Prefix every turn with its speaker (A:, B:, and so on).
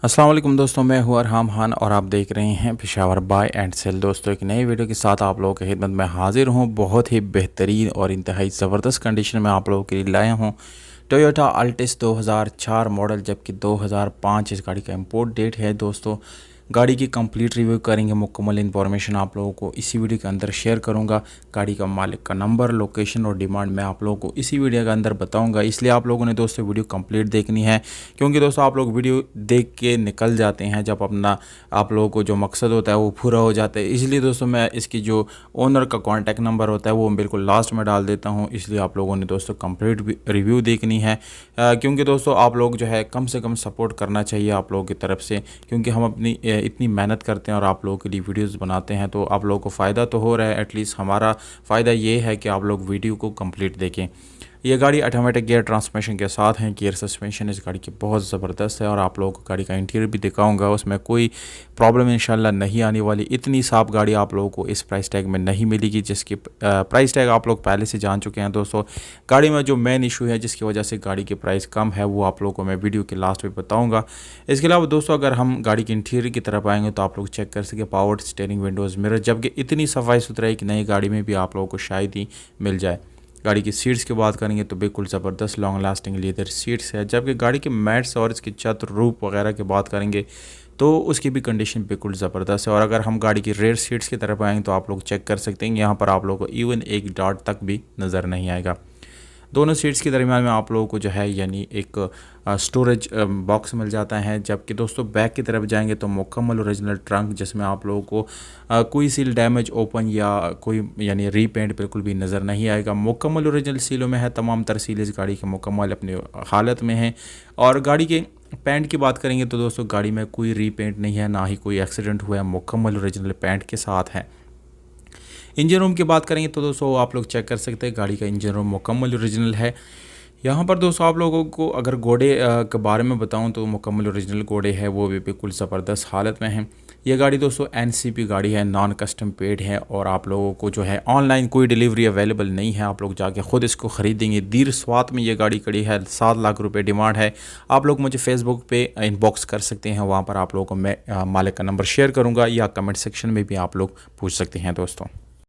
A: अस्सलाम वालेकुम दोस्तों, मैं हूं अरहम खान और आप देख रहे हैं पेशावर बाय एंड सेल। दोस्तों एक नई वीडियो के साथ आप लोगों की खिदमत में हाजिर हूं। बहुत ही बेहतरीन और इंतहाई ज़बरदस्त कंडीशन में आप लोगों के लिए लाया हूं टोयोटा अल्टिस 2004 मॉडल, जबकि 2005 इस गाड़ी का इंपोर्ट डेट है। दोस्तों गाड़ी की कंप्लीट रिव्यू करेंगे, मुकम्मल इन्फॉर्मेशन आप लोगों को इसी वीडियो के अंदर शेयर करूंगा। गाड़ी का मालिक का नंबर, लोकेशन और डिमांड मैं आप लोगों को इसी वीडियो के अंदर बताऊंगा। इसलिए आप लोगों ने दोस्तों वीडियो कंप्लीट देखनी है, क्योंकि दोस्तों आप लोग वीडियो देख के निकल जाते हैं जब अपना आप लोगों को जो मकसद होता है वो पूरा हो जाता है। इसलिए दोस्तों मैं इसकी जो ओनर का कॉन्टैक्ट नंबर होता है वो बिल्कुल लास्ट में डाल देता हूँ। इसलिए आप लोगों ने दोस्तों कंप्लीट रिव्यू देखनी है, क्योंकि दोस्तों आप लोग जो है कम से कम सपोर्ट करना चाहिए आप लोगों की तरफ से, क्योंकि हम अपनी इतनी मेहनत करते हैं और आप लोगों के लिए वीडियोस बनाते हैं, तो आप लोगों को फ़ायदा तो हो रहा है। एटलीस्ट हमारा फ़ायदा ये है कि आप लोग वीडियो को कंप्लीट देखें। ये गाड़ी ऑटोमेटिक गियर ट्रांसमिशन के साथ है। गियर सस्पेंशन इस गाड़ी की बहुत ज़बरदस्त है और आप लोगों को गाड़ी का इंटीरियर भी दिखाऊंगा, उसमें कोई प्रॉब्लम इंशाल्लाह नहीं आने वाली। इतनी साफ गाड़ी आप लोगों को इस प्राइस टैग में नहीं मिलेगी, जिसकी प्राइस टैग आप लोग पहले से जान चुके हैं। दोस्तों गाड़ी में जो मेन इशू है जिसकी वजह से गाड़ी की प्राइस कम है वो आप लोगों को मैं वीडियो के लास्ट में बताऊँगा। इसके अलावा दोस्तों अगर हम गाड़ी के इंटीरियर की तरफ आएँगे तो आप लोग चेक कर सकें पावर स्टीयरिंग, विंडोज़, मिरर, जबकि इतनी सफाई सुथराई कि नई गाड़ी में भी आप लोगों को शायद ही मिल जाए। गाड़ी की सीट्स की बात करेंगे तो बिल्कुल ज़बरदस्त लॉन्ग लास्टिंग लेदर सीट्स है, जबकि गाड़ी के मैट्स और इसकी छत, रूफ वगैरह की बात करेंगे तो उसकी भी कंडीशन बिल्कुल ज़बरदस्त है। और अगर हम गाड़ी की रेयर सीट्स की तरफ आएंगे तो आप लोग चेक कर सकते हैं, यहाँ पर आप लोगों को इवन एक डॉट तक भी नज़र नहीं आएगा। दोनों सीट्स के दरमियान में आप लोगों को जो है यानी एक स्टोरेज बॉक्स मिल जाता है। जबकि दोस्तों बैक की तरफ जाएंगे तो मुकम्मल ओरिजिनल ट्रंक, जिसमें आप लोगों को कोई सील डैमेज, ओपन या कोई यानी रीपेंट बिल्कुल भी नज़र नहीं आएगा। मुकम्मल ओरिजिनल सीलों में है, तमाम तर सील इस गाड़ी के मुकम्मल अपनी हालत में है। और गाड़ी के पेंट की बात करेंगे तो दोस्तों गाड़ी में कोई रीपेंट नहीं है, ना ही कोई एक्सीडेंट हुआ है, मुकम्मल ओरिजिनल पेंट के साथ है। इंजन रूम की बात करेंगे तो दोस्तों आप लोग चेक कर सकते हैं, गाड़ी का इंजन रूम मुकम्मल ओरिजिनल है। यहाँ पर दोस्तों आप लोगों को अगर घोड़े के बारे में बताऊँ तो मुकम्मल ओरिजिनल घोड़े है, वो भी बिल्कुल ज़बरदस्त हालत में है। ये गाड़ी दोस्तों NCP गाड़ी है, नॉन कस्टम पेड है और आप लोगों को जो है ऑनलाइन कोई डिलीवरी अवेलेबल नहीं है, आप लोग जाके ख़ुद इसको ख़रीदेंगे। दीर स्वात में ये गाड़ी खड़ी है, 7 लाख रुपए डिमांड है। आप लोग मुझे फेसबुक पे इनबॉक्स कर सकते हैं, वहाँ पर आप लोगों को मैं मालिक का नंबर शेयर करूँगा, या कमेंट सेक्शन में भी आप लोग पूछ सकते हैं दोस्तों।